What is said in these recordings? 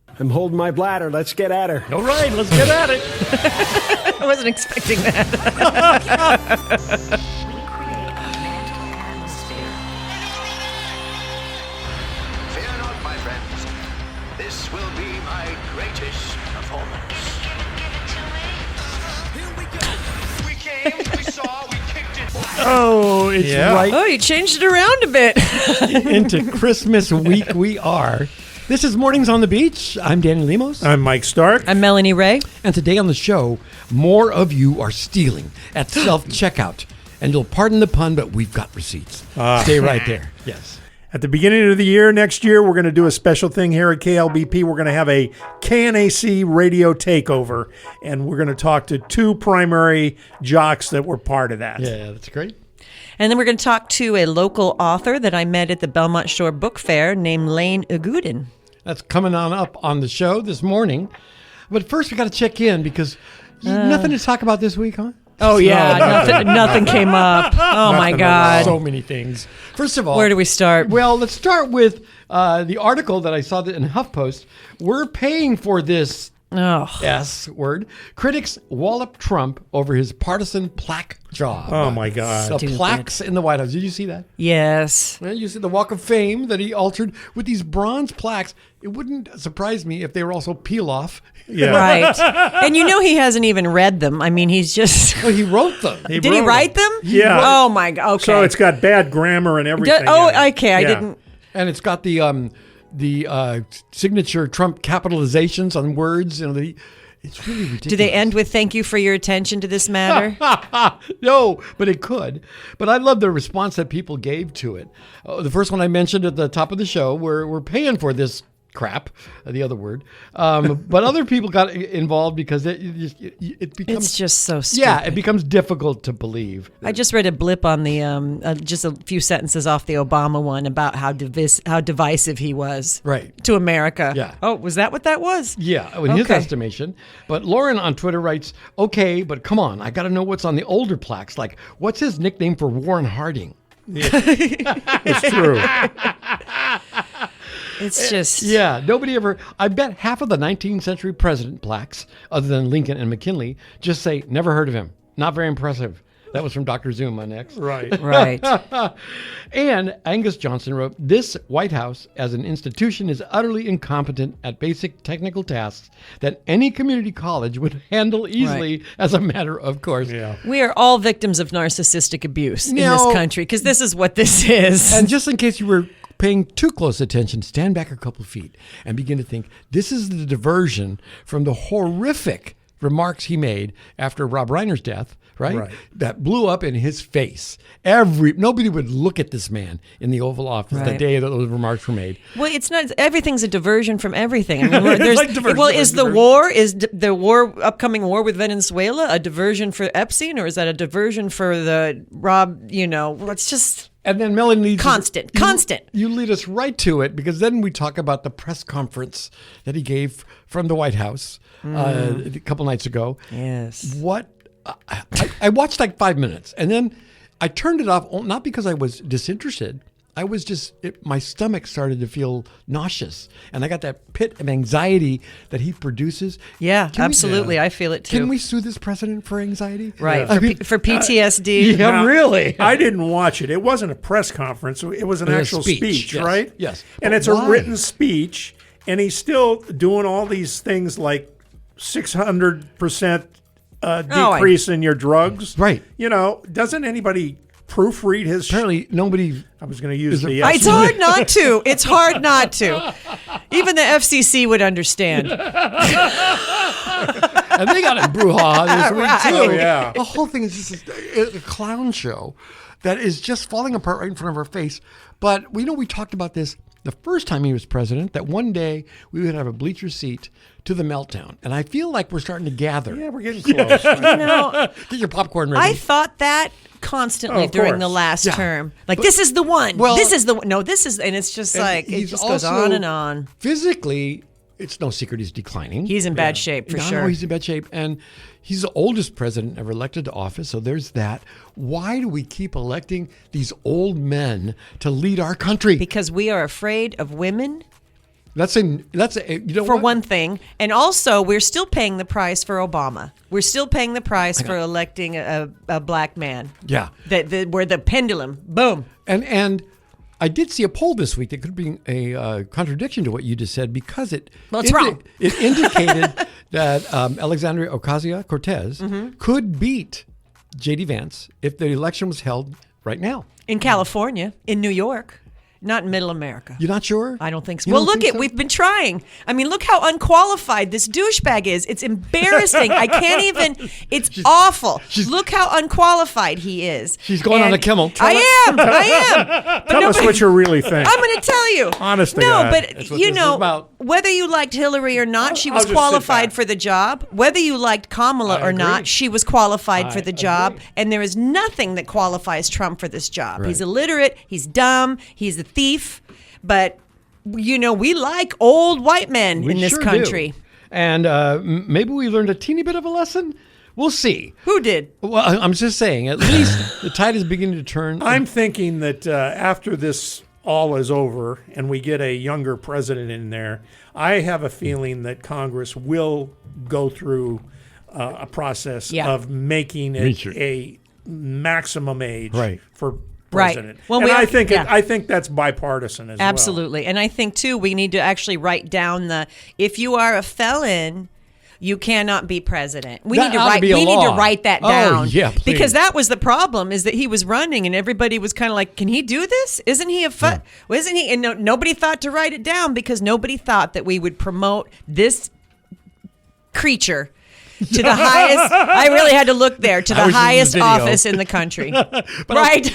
I'm holding my bladder. Let's get at her. All right, let's get at it. I wasn't expecting that. Fear not, my friends. This will be my greatest performance. Here we go. We came, we saw, we kicked it. Oh, it's right Oh, you changed it around a bit. into Christmas week we are. This is Mornings on the Beach. I'm Danny Lemos. I'm Mike Stark. I'm Melanie Ray. And today on the show, more of you are stealing at self-checkout. And you'll pardon the pun, but we've got receipts. Stay right there. Yes. At the beginning of the year, next year, we're going to do a special thing here at KLBP. We're going to have a KNAC radio takeover, and we're going to talk to two primary jocks that were part of that. Yeah, that's great. And then we're going to talk to a local author that I met at the Belmont Shore Book Fair named Lane Igoudin. That's coming on up on the show this morning. But first, we got to check in because nothing to talk about this week, huh? Oh, yeah. Nothing came up. Oh, my God. So many things. First of all, Where do we start? Well, let's start with the article that I saw that in HuffPost. We're paying for this S word. Critics wallop Trump over his partisan plaque job. Oh, my God. The plaques in the White House. Did you see that? Yes. Well, you see the Walk of Fame that he altered with these bronze plaques. It wouldn't surprise me if they were also peel off. Yeah. Right. And you know he hasn't even read them. I mean, he's just... Well, he wrote them. Did he write them? Yeah. Oh, my God. Okay. So it's got bad grammar and everything. Okay. I Yeah. didn't... And it's got the signature Trump capitalizations on words. You know, it's really ridiculous. Do they end with "Thank you for your attention to this matter"? No, but it could. But I love the response that people gave to it. The first one I mentioned at the top of the show, we're paying for this crap, the other word. But other people got involved because it becomes... It's just so stupid. Yeah, it becomes difficult to believe. I just read a blip on the just a few sentences off the Obama one about how divisive he was, Right. to America. Yeah. Oh, was that what that was? Yeah, in his Okay. estimation. But Lauren on Twitter writes, okay, but come on, I got to know what's on the older plaques. Like, what's his nickname for Warren Harding? It's true. It's just... Yeah, nobody ever... I bet half of the 19th century president plaques, other than Lincoln and McKinley, just say, never heard of him. Not very impressive. That was from Dr. Zoom on X. Right. Right. And Angus Johnson wrote, this White House as an institution is utterly incompetent at basic technical tasks that any community college would handle easily as a matter of course. Yeah. We are all victims of narcissistic abuse in Now- this country, because this is what this is. And just in case you were paying too close attention, stand back a couple feet and begin to think, this is the diversion from the horrific remarks he made after Rob Reiner's death, right? That blew up in his face. Nobody would look at this man in the Oval Office the Right. day that those remarks were made. Well, it's not. Everything's a diversion from everything. I mean, It's like diversion, is the upcoming war with Venezuela a diversion for Epstein, or is that a diversion for the Rob? It's just And then Melanie leads constant. You lead us right to it, because then we talk about the press conference that he gave from the White House a couple nights ago. Yes. What I watched like 5 minutes, and then I turned it off, not because I was disinterested. I was just, my stomach started to feel nauseous, and I got that pit of anxiety that he produces. Yeah, Can we- absolutely. I feel it too. Can we sue this president for anxiety? Right. I mean, For PTSD. yeah, Now, really. I didn't watch it. It wasn't a press conference. It was an It was a actual speech, yes, right? yes. And But it's why? a written speech, and he's still doing all these things like 600% decrease in your drugs. Right. Doesn't anybody proofread his... Apparently, nobody... I was going to use the... It's hard not to. It's hard not to. Even the FCC would understand. And they got a brouhaha this week, too. Oh, yeah. The whole thing is just a clown show that is just falling apart right in front of our face. But we talked about this the first time he was president, that one day we would have a bleacher seat to the meltdown. And I feel like we're starting to gather. Yeah, we're getting close. Get your popcorn ready. I thought that constantly of during course. the last Yeah. term. Like, this is the one. Well- This is the one. No, this is, and it's just like, it he's just goes also on and on. Physically, it's no secret he's declining. He's in bad shape, for No, sure. he's in bad shape. And he's the oldest president ever elected to office, so there's that. Why do we keep electing these old men to lead our country? Because we are afraid of women That's you know for what? one thing. And also, we're still paying the price for Obama. We're still paying the price for electing a black man. Yeah. Where the pendulum, boom. And I did see a poll this week that could be a contradiction to what you just said because it's wrong. It indicated that Alexandria Ocasio-Cortez could beat J.D. Vance if the election was held right now. In California, in New York. Not in Middle America. You're not sure? I don't think so. You Well, don't look think at so? we've been trying. I mean, look how unqualified this douchebag is. It's embarrassing. I can't even. It's awful. Look how unqualified he is. She's going on And a Kimmel. I am. But Tell us what you really think. I'm going to tell you. Honest to no, God. but That's what you this is know, about. whether you liked Hillary or not, she was I'll just sit qualified back. for the job. Whether you liked Kamala I or agree. not, she was qualified for I the job. agree. And there is nothing that qualifies Trump for this job. Right. He's illiterate. He's dumb. He's a thief. But you know, we like old white men We in this sure country. do. And maybe we learned a teeny bit of a lesson. We'll see. Who did? Well, I'm just saying, at least the tide is beginning to turn. I'm thinking that after this all is over and we get a younger president in there, I have a feeling that Congress will go through a process Yeah. of making Me it too. a maximum age Right. for Right. president. Well, and we I are- think yeah. I think that's bipartisan as well. Absolutely. And I think, too, we need to actually write down if you are a felon, you cannot be president. We That need to ought to write. be a We need to law. write that Oh, down. yeah, please. Because that was the problem: is that he was running, and everybody was kind of like, "Can he do this? Isn't he Isn't he?" And nobody thought to write it down because nobody thought that we would promote this creature to the highest. I really had to look there to I the wish this was highest video. office in the country. Right.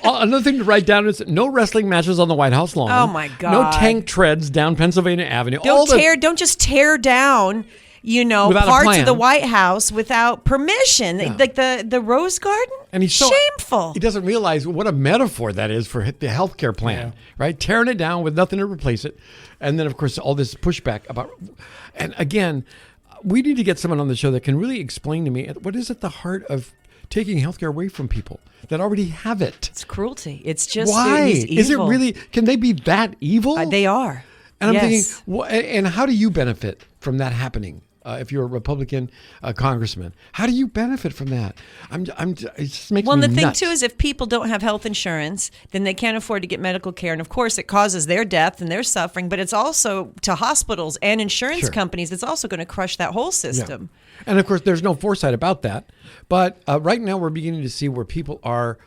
Another thing to write down is no wrestling matches on the White House lawn. Oh, my No God. tank treads down Pennsylvania Avenue. All Don't just tear down, Without a parts plan. of the White House without permission. Like the Rose Garden. And he's so shameful. He doesn't realize what a metaphor that is for the healthcare plan, right? Tearing it down with nothing to replace it, and then of course all this pushback about. And again, we need to get someone on the show that can really explain to me what is at the heart of taking healthcare away from people that already have it. It's cruelty. It's just Why he's is it evil. really? Can they be that evil? They are. And I'm Yes. thinking, and how do you benefit from that happening? If you're a Republican congressman, how do you benefit from that? It just makes Well, me and the thing nuts. too is if people don't have health insurance, then they can't afford to get medical care, and of course, it causes their death and their suffering. But it's also to hospitals and insurance Sure. companies. It's also going to crush that whole system. And of course, there's no foresight about that. But right now, we're beginning to see where people are.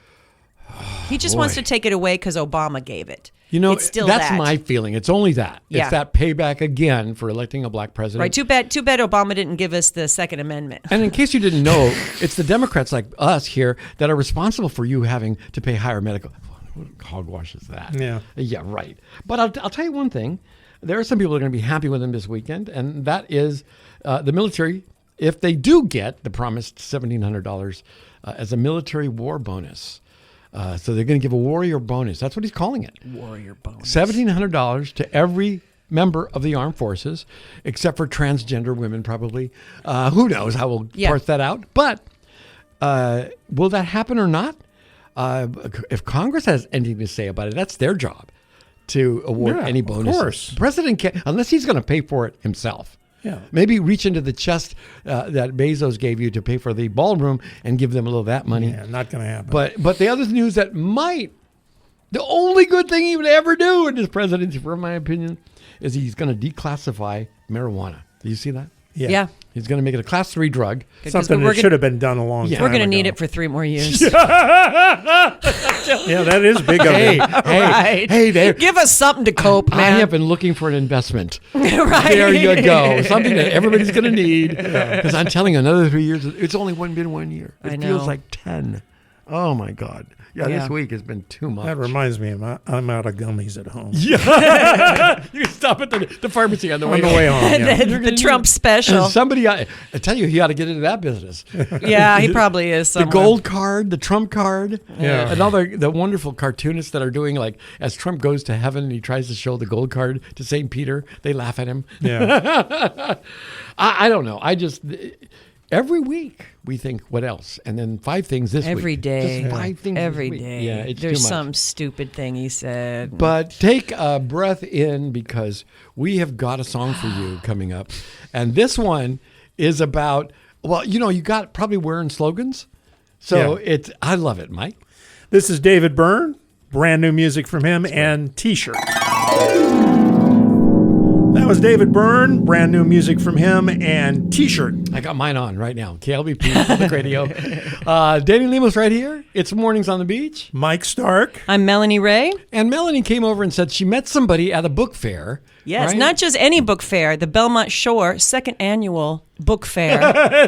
He just wants to take it away because Obama gave it. You know, it's still that's that. my feeling. It's only that. Yeah. It's that payback again for electing a black president. Right. Too bad Obama didn't give us the Second Amendment. And in case you didn't know, it's the Democrats like us here that are responsible for you having to pay higher medical. What hogwash is that? Yeah. Yeah, right. But I'll tell you one thing. There are some people that are going to be happy with him this weekend, and that is the military, if they do get the promised $1,700 as a military war bonus. So they're going to give a warrior bonus. That's what he's calling it. Warrior bonus. $1,700 to every member of the armed forces, except for transgender women, probably. Who knows how we'll parse that out? But will that happen or not? If Congress has anything to say about it, that's their job to award any bonuses. Of course. The president can't, unless he's going to pay for it himself. Yeah. Maybe reach into the chest that Bezos gave you to pay for the ballroom and give them a little of that money. Yeah, not going to happen. But the other news that might, the only good thing he would ever do in his presidency, for my opinion, is he's going to declassify marijuana. Do you see that? Yeah. He's going to make it a class 3 drug. Something that should have been done a long time We're going to ago. need it for 3 more years. Yeah, that is big of Hey, him. Right. hey, there. Give us something to cope, I man. have been looking for an investment. Right. There you go. Something that everybody's going to need. Because I'm telling you, another 3 years, it's only been 1 year. It I feels know. like 10. Oh, my God. Yeah, Yeah. this week has been too much. That reminds me, I'm out of gummies at home. You can stop at the pharmacy on the way On the way home. Yeah. the Trump special. Somebody, I tell you, he ought to get into that business. Yeah, he probably is. The Somewhere. gold card, the Trump card, Yeah. and all the wonderful cartoonists that are doing, like, as Trump goes to heaven and he tries to show the gold card to St. Peter, they laugh at him. Yeah. I don't know. every week we think, what else? And then 5 things this week. Every day. Just 5 things Every this week. day. Yeah, it's There's too much. some stupid thing he said. But take a breath in, because we have got a song for you coming up. And this one is about, well, you got probably wearing slogans. So I love it, Mike. This is David Byrne, brand new music from him, and T-shirt. That was David Byrne, brand new music from him, and T-shirt. I got mine on right now. KLBP, Public Radio. Danny Lemos right here. It's Mornings on the Beach. Mike Stark. I'm Melanie Ray. And Melanie came over and said she met somebody at a book fair. Yes, right? not just any book fair, the Belmont Shore second annual book fair.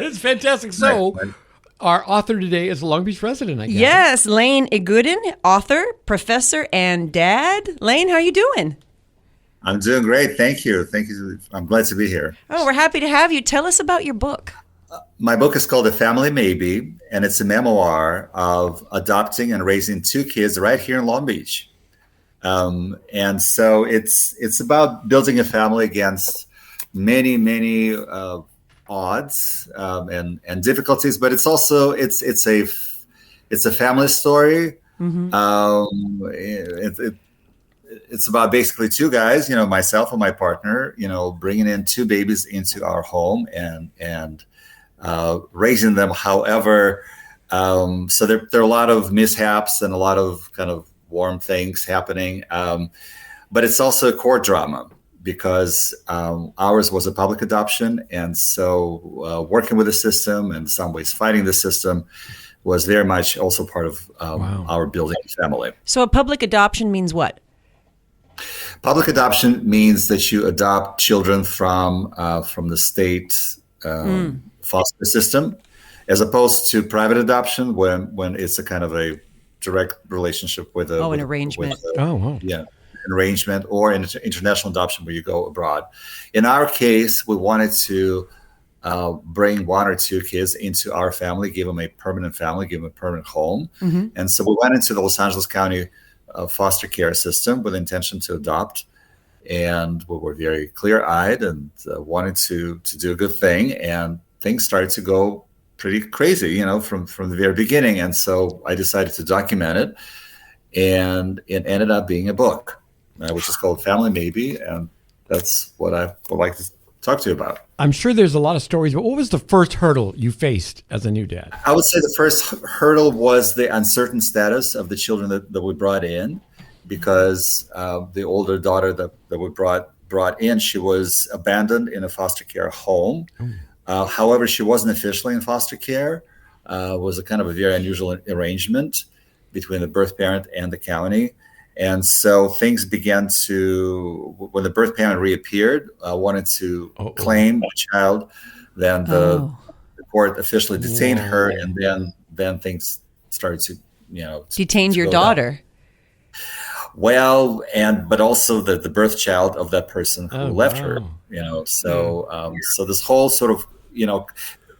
It's fantastic. So our author today is a Long Beach resident, I guess. Yes, Lane Igoudin, author, professor, and dad. Lane, how are you doing? I'm doing great. Thank you. Thank you. I'm glad to be here. Oh, we're happy to have you. Tell us about your book. My book is called A Family Maybe, and it's a memoir of adopting and raising 2 kids right here in Long Beach. And so it's about building a family against many odds and difficulties, but it's also it's a family story. It's about basically 2 guys, myself and my partner, bringing in 2 babies into our home and raising them. However, so there are a lot of mishaps and a lot of kind of warm things happening. But it's also a court drama, because ours was a public adoption. And so working with the system and in some ways fighting the system was very much also part of our building family. So a public adoption means what? Public adoption means that you adopt children from the state foster system, as opposed to private adoption, when it's a kind of a direct relationship with an arrangement. An arrangement, or an international adoption where you go abroad. In our case, we wanted to bring 1 or 2 kids into our family, give them a permanent family, give them a permanent home. And so we went into the Los Angeles County foster care system with the intention to adopt, and we were very clear-eyed and wanted to do a good thing, and things started to go pretty crazy, from the very beginning. And so I decided to document it, and it ended up being a book, which is called Family Maybe, and that's what I would like to talk to you about. I'm sure there's a lot of stories, but what was the first hurdle you faced as a new dad? I would say the first hurdle was the uncertain status of the children that we brought in, because the older daughter that we brought in, she was abandoned in a foster care home. However, she wasn't officially in foster care. It was a kind of a very unusual arrangement between the birth parent and the county. And so things began to, when the birth parent reappeared, wanted to claim the child, then the court officially detained her, and then things started to, Detained your daughter. Well, but also the birth child of that person who left her, so this whole sort of,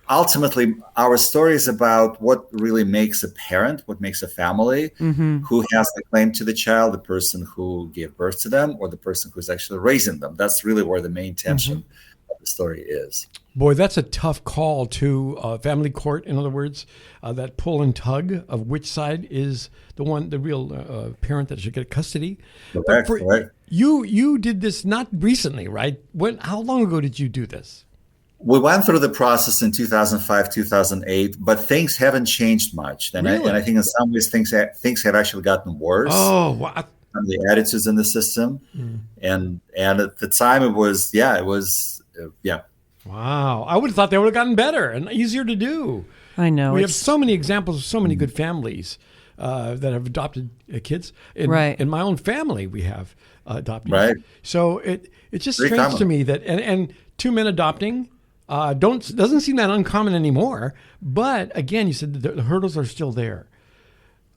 ultimately, our story is about what really makes a parent, what makes a family, who has the claim to the child, the person who gave birth to them, or the person who's actually raising them. That's really where the main tension of the story is. Boy, that's a tough call to family court. In other words, that pull and tug of which side is the real parent that should get custody. Correct. You did this not recently, right? How long ago did you do this? We went through the process in 2005, 2008, but things haven't changed much. And, really? I think in some ways things have actually gotten worse. Oh, wow. From the attitudes in the system. And at the time it was. Wow. I would have thought they would have gotten better and easier to do. I know. We have so many examples of so many good families that have adopted kids. In my own family, we have adopted. Right. So it's just Very strange common to me that, and 2 men adopting doesn't seem that uncommon anymore. But again, you said the hurdles are still there.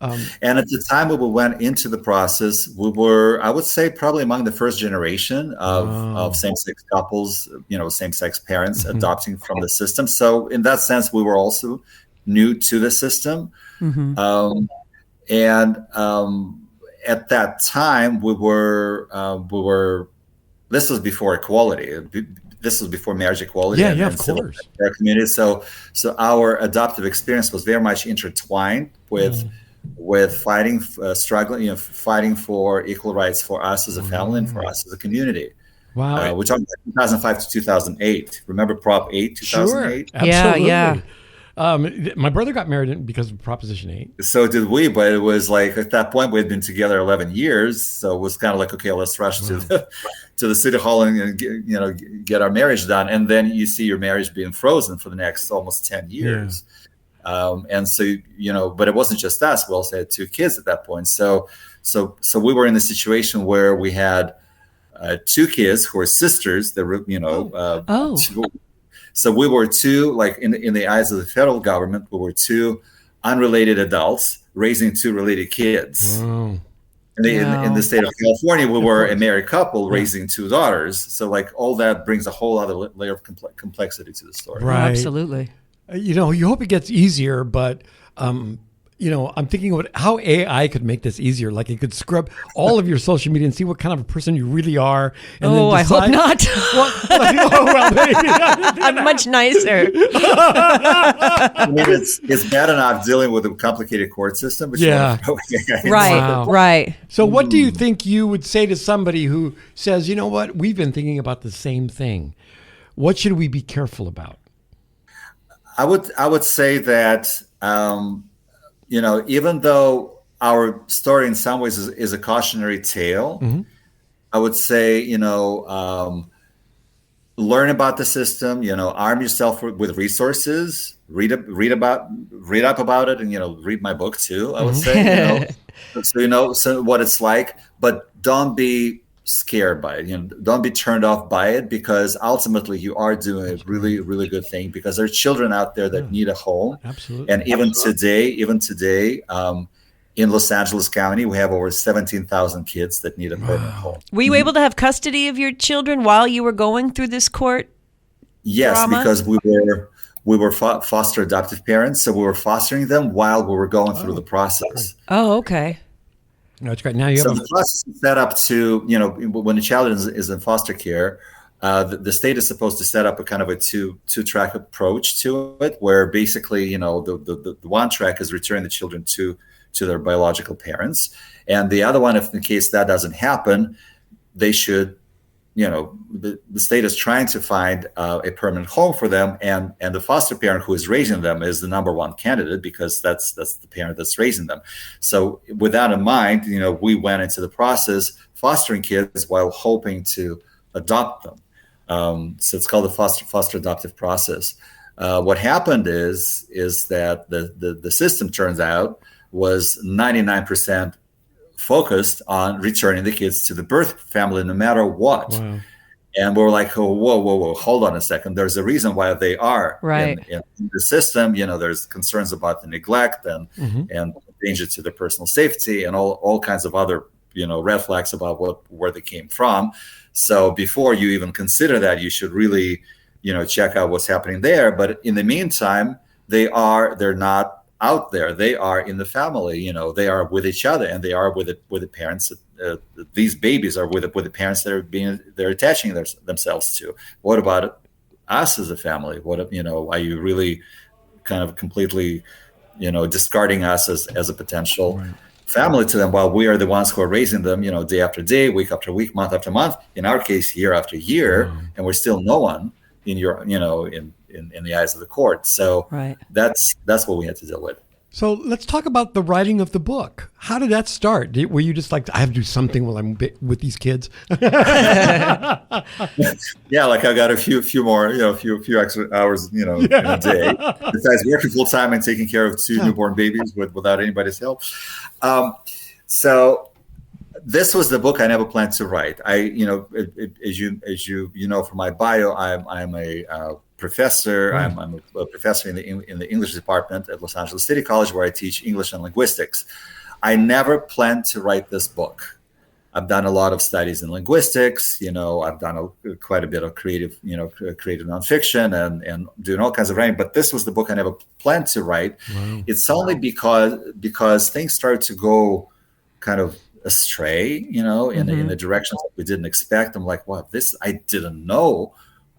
And at the time when we went into the process, we were, I would say, probably among the first generation of same-sex couples, same-sex parents adopting from the system. So in that sense, we were also new to the system. At that time, we were. This was before equality. this was before marriage equality Yeah, and, yeah, and of civil course. rights community. So our adoptive experience was very much intertwined with fighting, struggling, fighting for equal rights for us as a family and for us as a community. Wow. We're talking about 2005 to 2008. Remember Prop 8, Sure. 2008? Absolutely. Yeah. My brother got married because of Proposition 8. So did we, but it was like at that point we had been together 11 years, so it was kind of like, okay, let's rush to the city hall and get our marriage done, and then you see your marriage being frozen for the next almost 10 years. And so but it wasn't just us. We also had 2 kids at that point. So we were in a situation where we had 2 kids who were sisters. That were two. So we were 2, like in the eyes of the federal government, we were 2 unrelated adults raising 2 related kids. Wow. In the state of California, we were a married couple raising 2 daughters. So like all that brings a whole other layer of complexity to the story. Right. Absolutely. You hope it gets easier, but I'm thinking about how AI could make this easier. Like it could scrub all of your social media and see what kind of a person you really are. And then I hope not. Well, maybe. I'm much nicer. I mean, it's bad enough dealing with a complicated court system, but Right. So what do you think you would say to somebody who says, you know what, we've been thinking about the same thing. What should we be careful about? I would say that even though our story in some ways is a cautionary tale, I would say learn about the system. Arm yourself with resources. Read up about it, and read my book too. I would say so what it's like, but don't be scared by it. Don't be turned off by it, because ultimately you are doing a really, really good thing, because there are children out there that need a home. Absolutely. And even today, in Los Angeles County, we have over 17,000 kids that need a permanent home. Were you able to have custody of your children while you were going through this court? Yes, drama? because we were foster adoptive parents, so we were fostering them while we were going through the process. Oh, okay. No, it's great. Now you have the process is set up to, when a child is in foster care, the state is supposed to set up a kind of a two-track approach to it, where basically, the one track is returning the children to their biological parents. And the other one, if in case that doesn't happen, they should, the state is trying to find a permanent home for them, and the foster parent who is raising them is the number one candidate, because that's the parent that's raising them. So with that in mind, we went into the process fostering kids while hoping to adopt them. So it's called the foster adoptive process. What happened is that the system, turns out, was 99% focused on returning the kids to the birth family no matter what. Wow. And we're like, oh, whoa, hold on a second. There's a reason why they are in the system. There's concerns about the neglect and danger to their personal safety and all kinds of other red flags about where they came from. So before you even consider that, you should really check out what's happening there. But in the meantime, they're not out there. They are in the family. They are with each other, and they are with the parents. These babies are with the parents that they're attaching themselves to. What about us as a family? What are you really kind of completely discarding us as a potential family to them, while we are the ones who are raising them day after day, week after week, month after month, in our case year after year, and we're still no one in your in the eyes of the court. So that's what we had to deal with. So let's talk about the writing of the book. How did that start? Were you just like, I have to do something while I'm with these kids? Yeah, like I got a few more, a few extra hours, in a day. Besides working full time and taking care of 2 newborn babies without anybody's help. So this was the book I never planned to write. As you know from my bio, I'm a professor. I'm a professor in the English department at Los Angeles City College, where I teach English and linguistics. I never planned to write this book. I've done a lot of studies in linguistics. I've done quite a bit of creative nonfiction and doing all kinds of writing. But this was the book I never planned to write. Wow. It's only because things started to go kind of astray, in the directions that we didn't expect. I'm like, wow, this I didn't know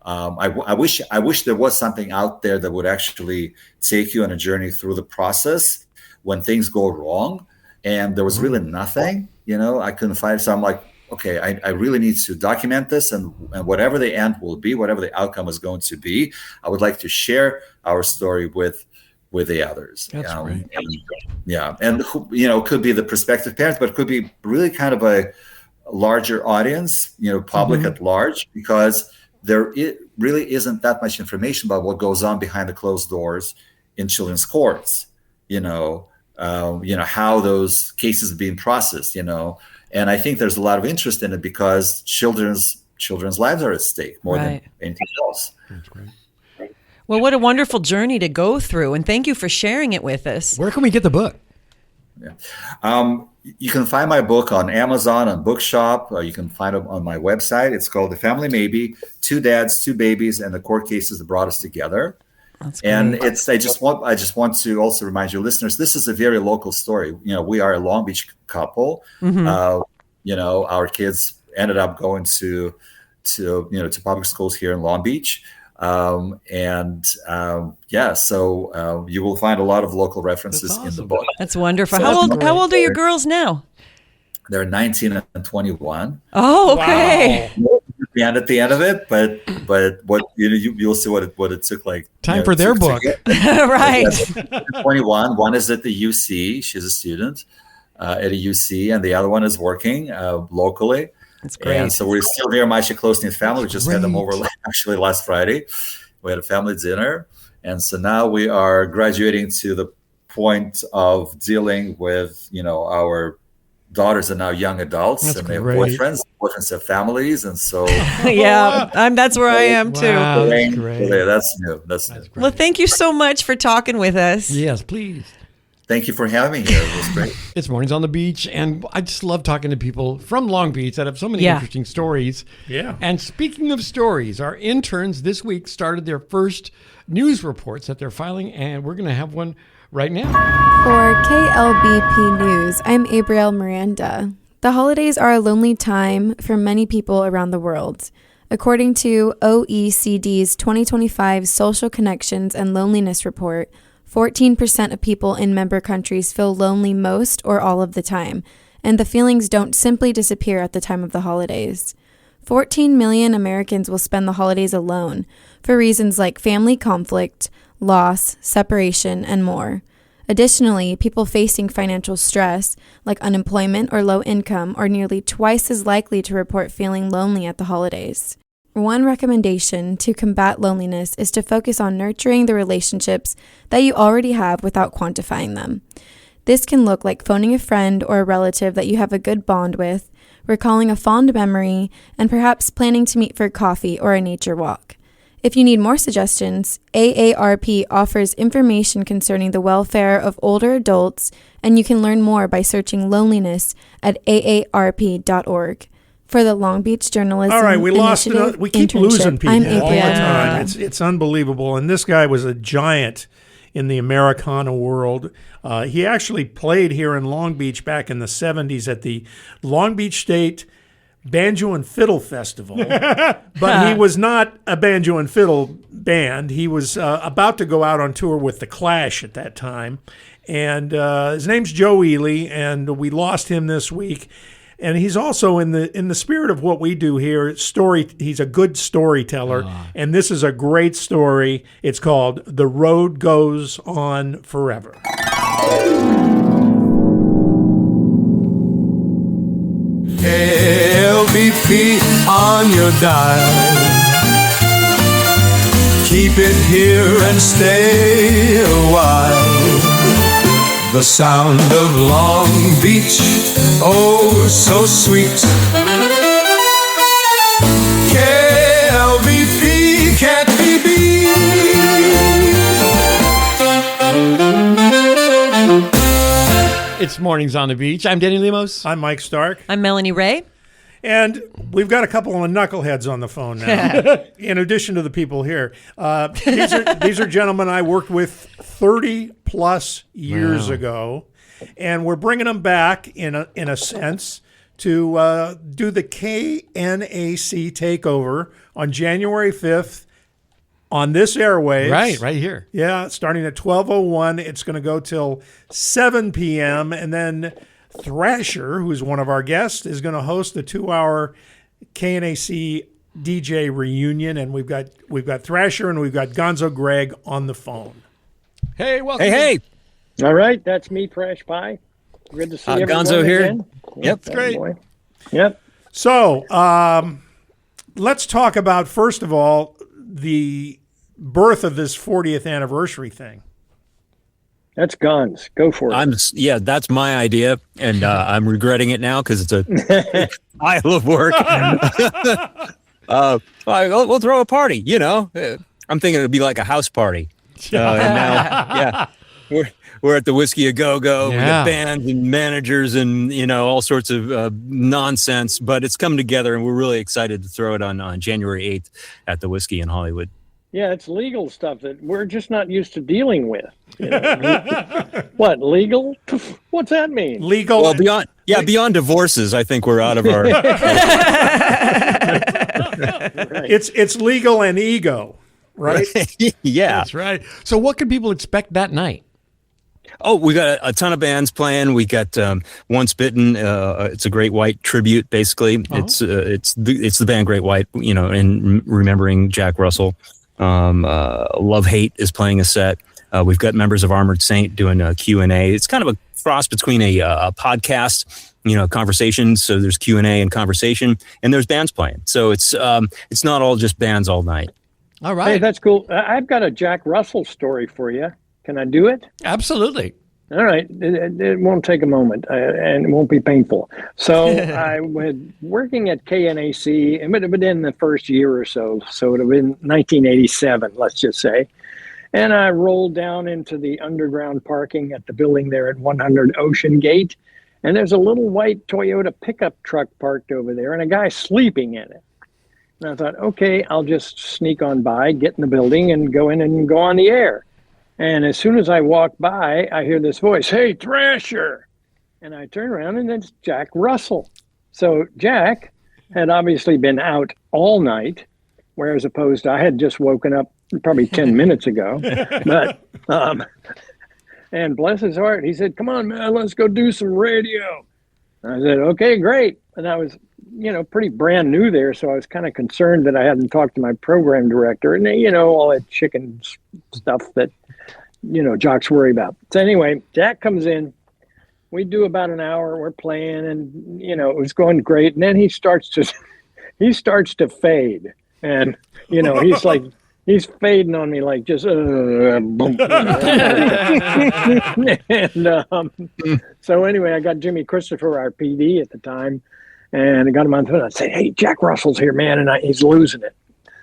I wish there was something out there that would actually take you on a journey through the process when things go wrong. And there was really nothing, I couldn't find it. So I'm like, okay, I really need to document this, and whatever the end will be, whatever the outcome is going to be, I would like to share our story with the others. That's great. And could be the prospective parents, but it could be really kind of a larger audience, public at large, because it really isn't that much information about what goes on behind the closed doors in children's courts. How those cases are being processed. And I think there's a lot of interest in it because children's lives are at stake more than anything else. That's great. Well, what a wonderful journey to go through, and thank you for sharing it with us. Where can we get the book? Yeah. You can find my book on Amazon, on Bookshop. You can find it on my website. It's called The Family Maybe: Two Dads, Two Babies, and the Court Cases That Brought Us Together. That's great. And I just want to also remind your listeners, this is a very local story. We are a Long Beach couple. Our kids ended up going to public schools here in Long Beach. So you will find a lot of local references in the book. That's wonderful. How old are your girls now? They're 19 and 21. Oh, okay. Wow. And at the end of it, but what you'll see what it took like time for their book. Right. 21. One is at the UC. She's a student at a UC, and the other one is working locally. That's great. And so we're still very much a close-knit family. We just had them over actually last Friday. We had a family dinner, and so now we are graduating to the point of dealing with our daughters are now young adults. That's and they have great. boyfriends have families, and so that's where I am too. Wow, that's great. That's new. That's new. Great. Well, thank you so much for talking with us. Yes, please. Thank you for having me here. It was great. It's Mornings on the Beach, and I just love talking to people from Long Beach that have so many interesting stories. Yeah. And speaking of stories, our interns this week started their first news reports that they're filing, and we're going to have one right now. For KLBP News, I'm Abrielle Miranda. The holidays are a lonely time for many people around the world. According to OECD's 2025 Social Connections and Loneliness Report, 14% of people in member countries feel lonely most or all of the time, and the feelings don't simply disappear at the time of the holidays. 14 million Americans will spend the holidays alone for reasons like family conflict, loss, separation, and more. Additionally, people facing financial stress, like unemployment or low income, are nearly twice as likely to report feeling lonely at the holidays. One recommendation to combat loneliness is to focus on nurturing the relationships that you already have without quantifying them. This can look like phoning a friend or a relative that you have a good bond with, recalling a fond memory, and perhaps planning to meet for coffee or a nature walk. If you need more suggestions, AARP offers information concerning the welfare of older adults, and you can learn more by searching loneliness at aarp.org. For the Long Beach Journalism All right, we lost Initiative we keep internship, losing people I'm all the Abrielle time. Miranda. It's unbelievable. And this guy was a giant in the Americana world. He actually played here in Long Beach back in the 70s at the Long Beach State Banjo and Fiddle Festival. But he was not a banjo and fiddle band. He was about to go out on tour with The Clash at that time. And his name's Joe Ely, and we lost him this week. And he's also in the spirit of what we do here. He's a good storyteller, and this is a great story. It's called "The Road Goes On Forever." LBP on your dial. Keep it here and stay a while. The sound of Long Beach, oh, so sweet. KLBP can't be beat. It's Mornings on the Beach. I'm Danny Lemos. I'm Mike Stark. I'm Melanie Ray. And we've got a couple of knuckleheads on the phone now, in addition to the people here. These are gentlemen I worked with 30-plus years ago, and we're bringing them back, in a sense, to do the KNAC takeover on January 5th on this airwaves. Right here. Yeah, starting at 12:01. It's going to go till 7 p.m. And then Thrasher, who's one of our guests, is going to host a 2-hour KNAC DJ reunion. And we've got Thrasher and we've got Gonzo Greg on the phone. Hey, welcome. Hey. All right, that's me, Fresh Pie. Good to see everyone Gonzo here. again. Yep, Oh, great. boy. Yep. So let's talk about, first of all, the birth of this 40th anniversary thing. That's Guns. Go for it. That's my idea, and I'm regretting it now because it's a pile of work. We'll throw a party. I'm thinking it'd be like a house party. And now, we're at the Whiskey A Go Go. We got bands and managers and all sorts of nonsense, but it's come together, and we're really excited to throw it on January 8th at the Whiskey in Hollywood. Yeah, it's legal stuff that we're just not used to dealing with. What, legal? What's that mean? Legal. Well, beyond divorces, I think we're out of our. Right. It's legal and ego, right? Yeah. That's right. So what can people expect that night? Oh, we got a ton of bands playing. We got Once Bitten. It's a Great White tribute, basically. It's the band Great White, and remembering Jack Russell. Love Hate is playing a set. We've got members of Armored Saint doing a Q&A. It's kind of a cross between a podcast, conversation. So there's Q&A and conversation, and there's bands playing. So it's not all just bands all night. All right. Hey, that's cool. I've got a Jack Russell story for you. Can I do it? Absolutely. All right. It won't take a moment, and it won't be painful. So I was working at KNAC, and it would have been in the first year or so. So it would have been 1987, let's just say. And I rolled down into the underground parking at the building there at 100 Ocean Gate. And there's a little white Toyota pickup truck parked over there and a guy sleeping in it. And I thought, okay, I'll just sneak on by, get in the building, and go in and go on the air. And as soon as I walk by, I hear this voice, "Hey, Thrasher!" And I turn around, and it's Jack Russell. So Jack had obviously been out all night, whereas opposed to I had just woken up probably 10 minutes ago. But and bless his heart, he said, "Come on, man, let's go do some radio." And I said, "Okay, great." And I was, pretty brand new there, so I was kind of concerned that I hadn't talked to my program director and, all that chicken stuff that, jocks worry about. So anyway, Jack comes in. We do about an hour. We're playing, and it was going great. And then he starts to fade, and he's fading on me like just boom. And so anyway, I got Jimmy Christopher, our PD at the time, and I got him on the phone. I said, "Hey, Jack Russell's here, man, and he's losing it."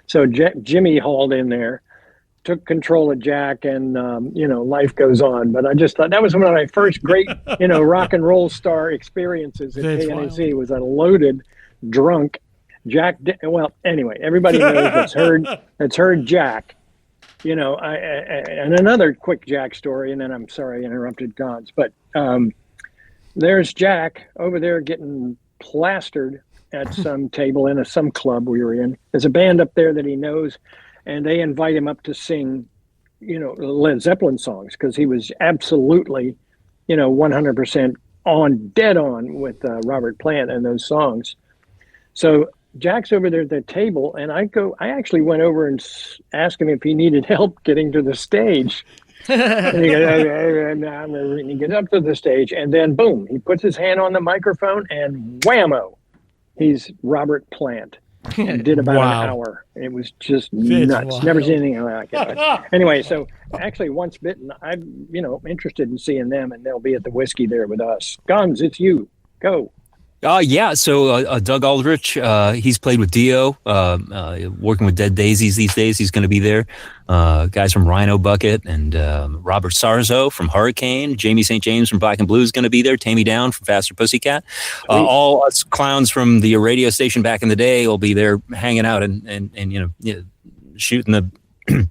So Jimmy hauled in there, took control of Jack, and life goes on. But I just thought that was one of my first great rock and roll star experiences at KNAC. Was a loaded drunk Jack. Well, anyway, everybody knows that's heard Jack. And another quick Jack story, and then I'm sorry I interrupted God's, but there's Jack over there getting plastered at some table in some club we were in. There's a band up there that he knows, and they invite him up to sing, Led Zeppelin songs, because he was absolutely, 100% dead on with Robert Plant and those songs. So Jack's over there at the table, and I actually went over and asked him if he needed help getting to the stage. And he gets up to the stage, and then boom, he puts his hand on the microphone, and whammo, he's Robert Plant. And did about an hour. It was just nuts. Wild. Never seen anything like it. Anyway, so actually, Once Bitten, I'm interested in seeing them, and they'll be at the Whiskey there with us. Guns, it's you. Go. So Doug Aldrich, he's played with Dio, working with Dead Daisies these days. He's going to be there. Guys from Rhino Bucket and Robert Sarzo from Hurricane. Jamie St. James from Black and Blue is going to be there. Tammy Down from Faster Pussycat. All us clowns from the radio station back in the day will be there hanging out and shooting the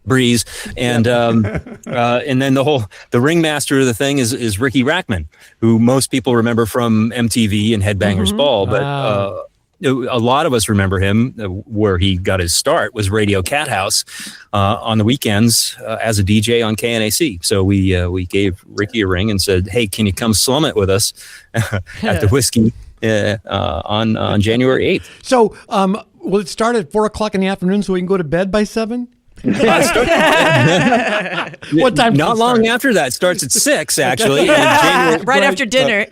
Breeze, and then the ringmaster of the thing is Ricky Rackman, who most people remember from MTV and Headbangers Ball, but a lot of us remember him where he got his start was Radio Cat House on the weekends as a DJ on KNAC. So we gave Ricky a ring and said, "Hey, can you come slum it with us at the Whiskey on January 8th?" So will it start at 4:00 in the afternoon so we can go to bed by 7? What time? Not long after that. Starts at 6, actually. Right after dinner.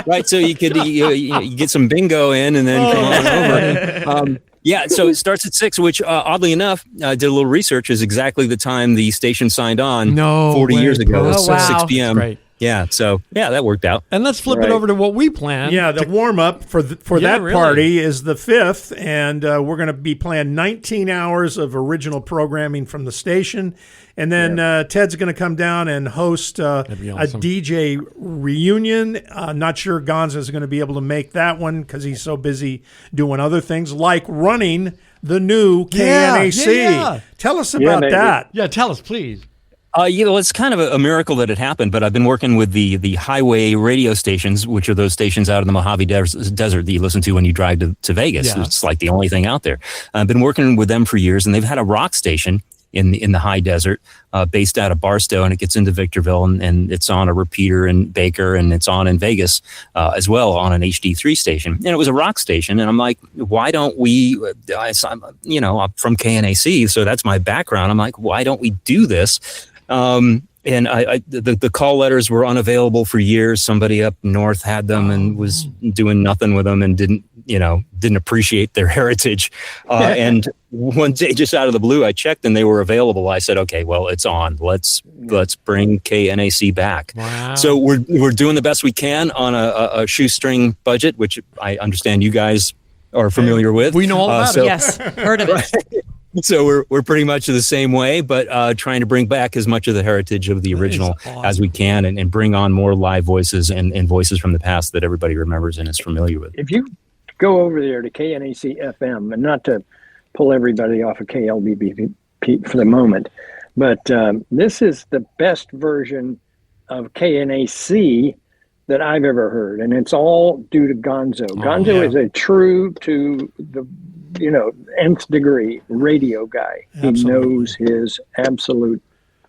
Right. So you could you get some bingo in and then come on over. Yeah, so it starts at 6, which oddly enough, I did a little research, is exactly the time the station signed on 40 years ago. Oh, wow. 6 p.m. Great. Yeah, so that worked out. And let's flip it over to what we planned. Yeah, the warm-up for that party is the 5th, and we're going to be playing 19 hours of original programming from the station. And then Ted's going to come down and host a DJ reunion. Not sure Gonzo's going to be able to make that one because he's so busy doing other things, like running the new KNAC. Yeah. Tell us about that. Yeah, tell us, please. It's kind of a miracle that it happened, but I've been working with the highway radio stations, which are those stations out in the Mojave Desert that you listen to when you drive to Vegas. Yeah. It's like the only thing out there. I've been working with them for years, and they've had a rock station in the high desert based out of Barstow, and it gets into Victorville, and it's on a repeater in Baker, and it's on in Vegas as well on an HD3 station. And it was a rock station, and I'm like, why don't we, I'm from KNAC, so that's my background. I'm like, why don't we do this? And the call letters were unavailable for years. Somebody up north had them and was doing nothing with them and didn't appreciate their heritage. And one day, just out of the blue, I checked and they were available. I said, okay, well, it's on. Let's bring KNAC back. Wow. So we're doing the best we can on a shoestring budget, which I understand you guys are familiar with. We know all about it. Yes, heard of it. So we're pretty much the same way, but trying to bring back as much of the heritage of the original as we can, and bring on more live voices and voices from the past that everybody remembers and is familiar with. If you go over there to KNAC FM, and not to pull everybody off of KLBP for the moment, but this is the best version of KNAC that I've ever heard, and it's all due to Gonzo. Gonzo is a true to the nth degree radio guy. Absolutely. He knows his absolute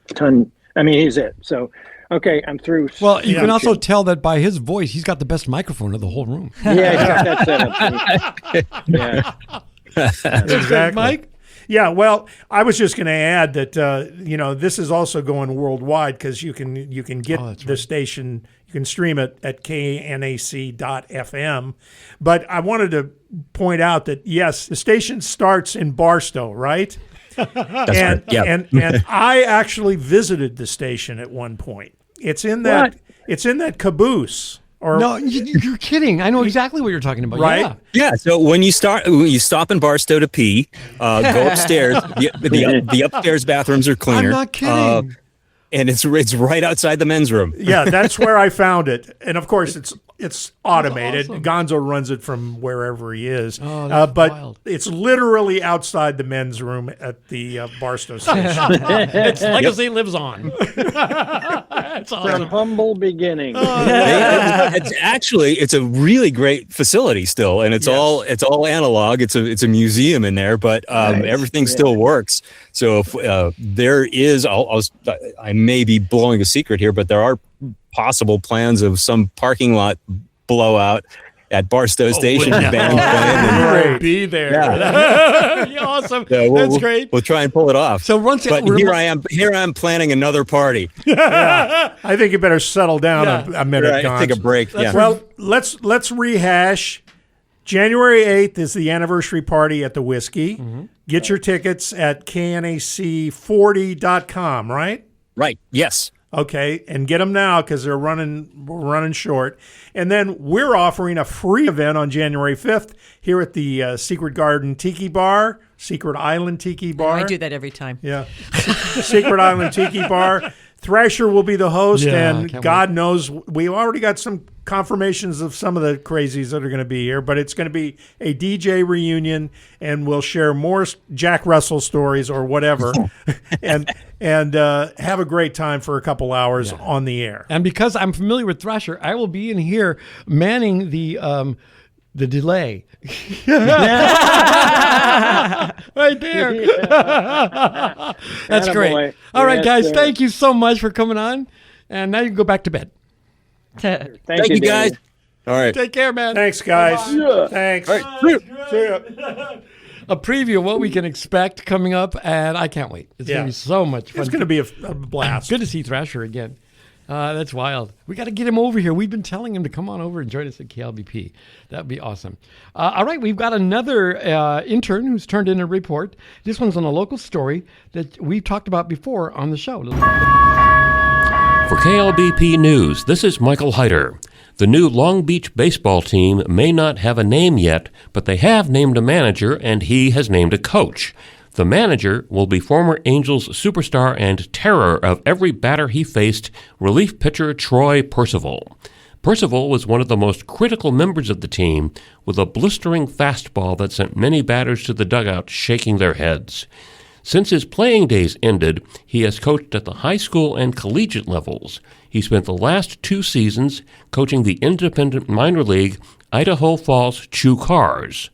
ton. I mean, he's it. So, okay, I'm through. Well, you can also tell that by his voice, he's got the best microphone of the whole room. Yeah, he's got that set up. Yeah. Exactly. Mike? Yeah, well, I was just going to add that this is also going worldwide because you can get the station, you can stream it at knac.fm. But I wanted to point out that yes, the station starts in Barstow, right? That's right. Yeah. And I actually visited the station at one point. It's in that caboose. Or, no, you're kidding. I know exactly what you're talking about. Right? Yeah. So when you stop in Barstow to pee, go upstairs. The upstairs bathrooms are cleaner. I'm not kidding. And it's right outside the men's room. Yeah, that's where I found it. And of course, it's automated. Awesome. Gonzo runs it from wherever he is. Oh, that's but wild. It's literally outside the men's room at the Barstow station. Its legacy lives on. That's awesome. From humble beginnings. It's a really great facility still, and it's all analog. It's a museum in there, but everything still works. So if there is, I may be blowing a secret here, but there are possible plans of some parking lot blowout at Barstow Station. Band playing. Be there. Yeah. Awesome. That's great. We'll try and pull it off. So here I am planning another party. Yeah. I think you better settle down a minute, Right, take a break. Well, let's rehash. January 8th is the anniversary party at the Whiskey. Mm-hmm. Get your tickets at knac40.com, right? Right. Yes. Okay, and get them now because we're running short. And then we're offering a free event on January 5th here at the Secret Island Tiki Bar. I do that every time. Yeah. Secret Island Tiki Bar. Thrasher will be the host, Yeah, and can't God knows we already got some confirmations of some of the crazies that are going to be here, but it's going to be a DJ reunion, and we'll share more Jack Russell stories or whatever, and have a great time for a couple hours on the air. And because I'm familiar with Thrasher, I will be in here manning the delay. Right there. That's great. Attaboy. All right, Yes, guys, sir. thank you so much for coming on. And now you can go back to bed. Thank you, guys. All right. Take care, man. Thanks, guys. Yeah. Thanks. All right. See ya. A preview of what we can expect coming up, and I can't wait. It's going to be so much fun. It's going to be a blast. Good to see Thrasher again. That's wild. We got to get him over here. We've been telling him to come on over and join us at KLBP. That'd be awesome. All right, we've got another intern who's turned in a report. This one's on a local story that we've talked about before on the show. For KLBP News, this is Michael Hyder. The new Long Beach baseball team may not have a name yet, but they have named a manager, and he has named a coach. The manager will be former Angels superstar and terror of every batter he faced, relief pitcher Troy Percival. Percival was one of the most critical members of the team, with a blistering fastball that sent many batters to the dugout shaking their heads. Since his playing days ended, he has coached at the high school and collegiate levels. He spent the last 2 seasons coaching the independent minor league Idaho Falls Chew Cars.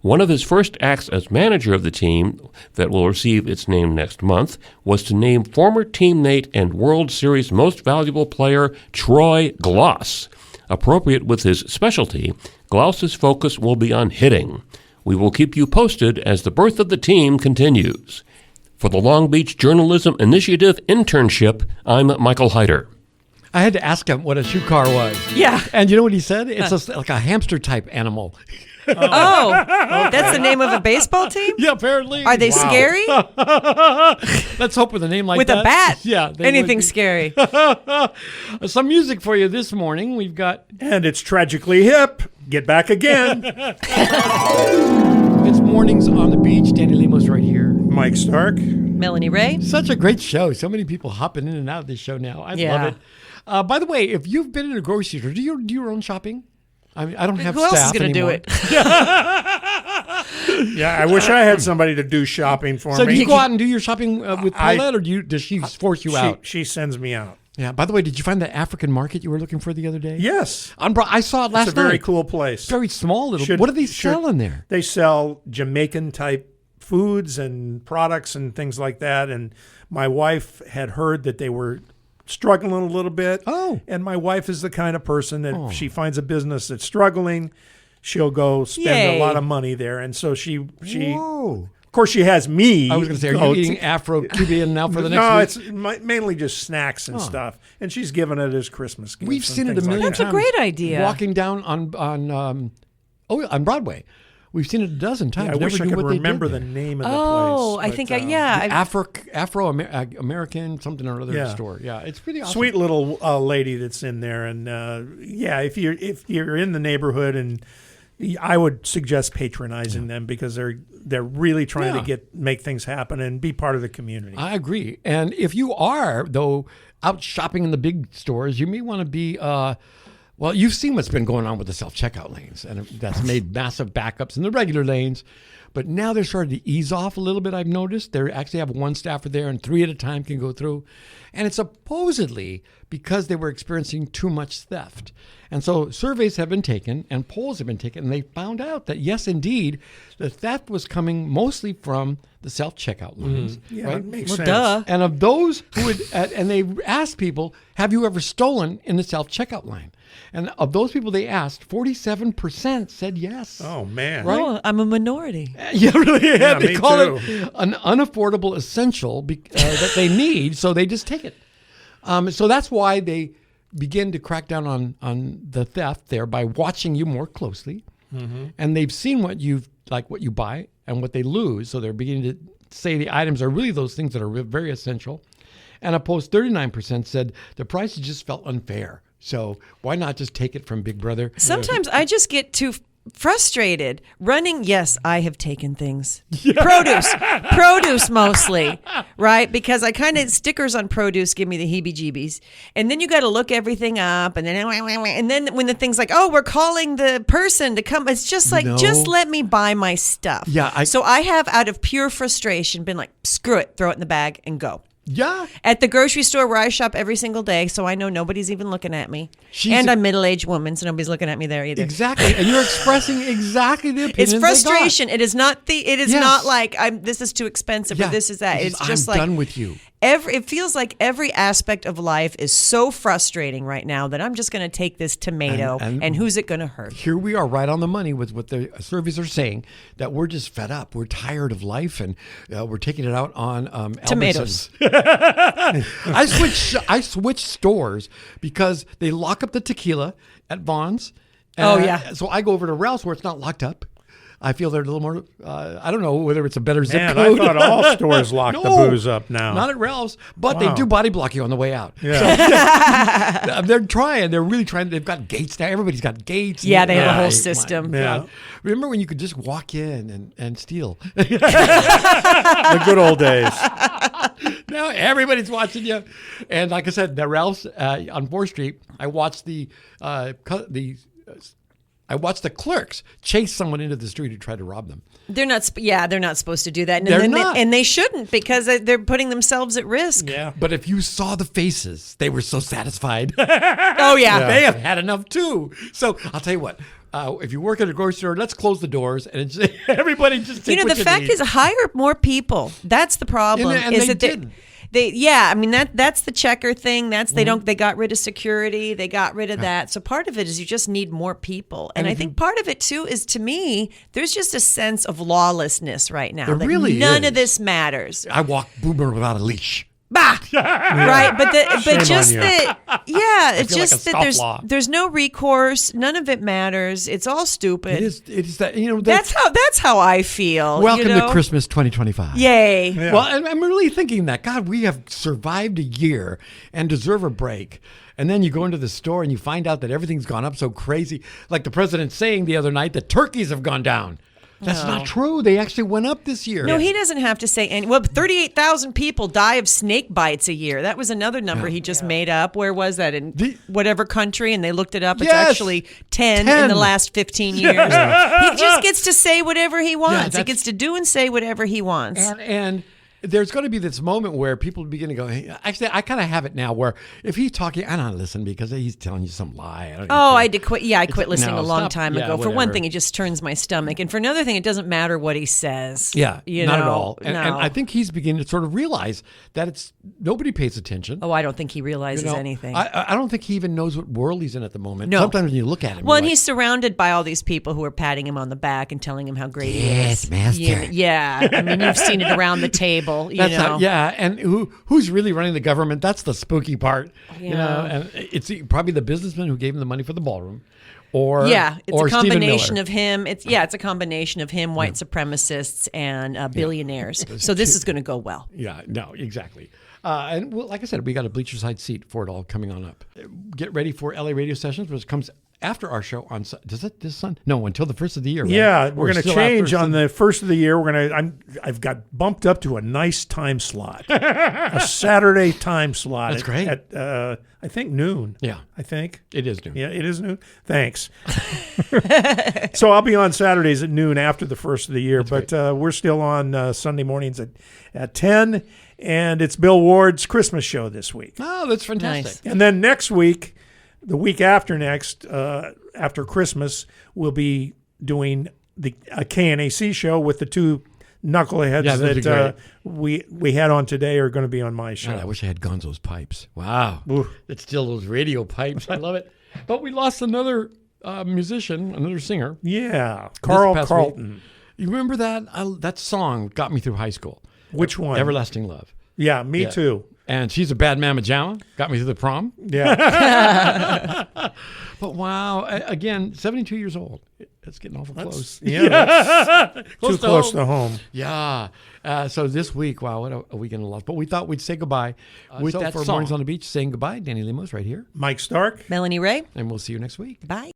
One of his first acts as manager of the team, that will receive its name next month, was to name former teammate and World Series Most Valuable Player Troy Gloss. Appropriate with his specialty, Gloss's focus will be on hitting. We will keep you posted as the birth of the team continues. For the Long Beach Journalism Initiative Internship, I'm Michael Hyder. I had to ask him what a shoe car was. Yeah. And you know what he said? It's like a hamster-type animal. Oh, that's the name of a baseball team? Yeah, apparently. Are they scary? Let's hope with a name like With that. a bat? Yeah. they Anything would be. scary. Some music for you this morning. We've got... And it's tragically hip. Get back again. It's Mornings on the Beach. Danny Lemos right here. Mike Stark. Melanie Ray. Such a great show. So many people hopping in and out of this show now. I love it. By the way, if you've been in a grocery store, do you do your own shopping? I mean, I don't have Who else is staff going to do anymore. it? Yeah, I wish I had somebody to do shopping for So me. do you go out and do your shopping with Paulette, or does she force you out? She sends me out. Yeah. By the way, did you find the African market you were looking for the other day? Yes. I saw it last night. It's a very cool place. Very small little. What do they sell in there? They sell Jamaican type foods and products and things like that. And my wife had heard that they were struggling a little bit. Oh. And my wife is the kind of person that if she finds a business that's struggling, she'll go spend a lot of money there. And so she Whoa. of course, she has me. I was going to say, are you eating Afro-Cuban now for the next week? No, it's mainly just snacks and stuff. And she's given it as Christmas gifts. We've seen it a million times. That's a great idea. Walking down on Broadway. We've seen it a dozen times. Yeah, I wish I could remember the there. name of the place. Oh, I think, Afro-American something or other store. Yeah, it's pretty awesome. Sweet little lady that's in there. And if you're in the neighborhood, and I would suggest patronizing them because they're really trying to make things happen and be part of the community. I agree. And if you are, though, out shopping in the big stores, you may want to be well, you've seen what's been going on with the self-checkout lanes, and that's made massive backups in the regular lanes. But now they're starting to ease off a little bit, I've noticed. They actually have one staffer there, and 3 at a time can go through. And it's supposedly because they were experiencing too much theft. And so surveys have been taken and polls have been taken, and they found out that, yes, indeed, the theft was coming mostly from the self-checkout lanes. Yeah, right? it makes sense. Duh. And of those who would, and they asked people, have you ever stolen in the self-checkout line? And of those people they asked, 47% said yes. Oh, man. Right? Oh, I'm a minority. Yeah, really. Yeah, they me call too. it an unaffordable essential that they need, so they just take it. So that's why they begin to crack down on the theft there by watching you more closely. Mm-hmm. And they've seen what you buy and what they lose, so they're beginning to say the items are really those things that are very essential. And a post 39% said the prices just felt unfair. So why not just take it from Big Brother? Sometimes I just get too frustrated running. Yes, I have taken things. Produce produce mostly, right? Because I kind of stickers on produce give me the heebie-jeebies, and then you got to look everything up, and then when the thing's like, oh, we're calling the person to come, it's just like, just let me buy my stuff. Yeah. So I have, out of pure frustration, been like, screw it, throw it in the bag and go. Yeah. At the grocery store where I shop every single day, so I know nobody's even looking at me. I'm a middle-aged woman, so nobody's looking at me there either. Exactly. And you're expressing exactly the opinions It's frustration. they got. It is not not like this is too expensive or this is that. It's just I'm like done with you. It feels like every aspect of life is so frustrating right now that I'm just going to take this tomato and who's it going to hurt? Here we are right on the money with what the surveys are saying, that we're just fed up. We're tired of life, and we're taking it out on tomatoes. I switched stores because they lock up the tequila at Vaughn's. So I go over to Ralph's where it's not locked up. I feel they're a little more, I don't know whether it's a better zip code. I thought all stores lock the booze up now. Not at Ralph's, but they do body block you on the way out. Yeah. So, they're really trying. They've got gates now. Everybody's got gates. Yeah, they have a whole system. Yeah. Remember when you could just walk in and steal? The good old days. Now everybody's watching you. And like I said, the Ralph's on 4th Street, I watched I watched the clerks chase someone into the street who tried to rob them. They're not. They're not supposed to do that, And they shouldn't, because they're putting themselves at risk. Yeah. But if you saw the faces, they were so satisfied. Oh yeah. They have had enough too. So I'll tell you what. If you work at a grocery store, let's close the doors and everybody just take what the fact need. is, hire more people. That's the problem. And is they that didn't. I mean that's the checker thing. They got rid of security. They got rid of that. So part of it is you just need more people. And I think part of it too is, to me, there's just a sense of lawlessness right now. There really none is. of this matters. I walk Boomer without a leash. Bah! Right, but just on you. that, yeah, it's feel like just a that scofflaw. there's no recourse. None of it matters. It's all stupid. It is that, That's how I feel. Welcome to Christmas 2025. Yay! Yeah. Well, I'm really thinking that, God, we have survived a year and deserve a break. And then you go into the store and you find out that everything's gone up so crazy. Like the president saying the other night that turkeys have gone down. That's not true. They actually went up this year. No, he doesn't have to say any. Well, 38,000 people die of snake bites a year. That was another number he just made up. Where was that? In whatever country, and they looked it up. It's actually 10 in the last 15 years. He just gets to say whatever he wants. He gets to do and say whatever he wants. And there's going to be this moment where people begin to go, hey, actually, I kind of have it now where if he's talking, I don't listen because he's telling you some lie. I did quit. Yeah, I quit listening a long time ago. Yeah, for one thing, it just turns my stomach. And for another thing, it doesn't matter what he says. Yeah, not at all. And No. I think he's beginning to sort of realize that nobody pays attention. Oh, I don't think he realizes anything. I don't think he even knows what world he's in at the moment. No. Sometimes when you look at him. Well, and he's surrounded by all these people who are patting him on the back and telling him how great he is. Yes, master. Yeah. I mean, you've seen it around the table. Yeah, and who's really running the government? That's the spooky part. Yeah. And it's probably the businessman who gave him the money for the ballroom. Or it's or a combination Stephen Miller. of him. It's a combination of him, white supremacists, and billionaires. So this is going to go well. Yeah, no, exactly. And well, like I said, we got a bleacher side seat for it all coming on up. Get ready for LA Radio Sessions, which comes after our show on this Sunday? No, until the first of the year. Right? Yeah, we're going to still change after on the first of the year. I've got bumped up to a nice time slot, a Saturday time slot. That's great. At I think noon. Yeah, I think it is noon. Yeah, it is noon. Thanks. So I'll be on Saturdays at noon after the first of the year, but we're still on Sunday mornings at 10, and it's Bill Ward's Christmas show this week. Oh, that's fantastic. Nice. And then next week, the week after next, after Christmas, we'll be doing a KNAC show with the two knuckleheads that we had on today are going to be on my show. God, I wish I had Gonzo's pipes. Wow. Ooh. It's still those radio pipes. I love it. But we lost another musician, another singer. Yeah, This Carl past Carlton. week. You remember that? That song got me through high school. Which one? Everlasting Love. Yeah, me too. And She's a Bad Mama Jama got me through the prom. Yeah. But wow, again, 72 years old. It's getting awful close. Yeah, that's too close to home. Yeah. So this week, wow, what a weekend of loss. But we thought we'd say goodbye with that for song. Mornings on the Beach. Saying goodbye, Danny Lemos right here. Mike Stark. Melanie Ray. And we'll see you next week. Bye.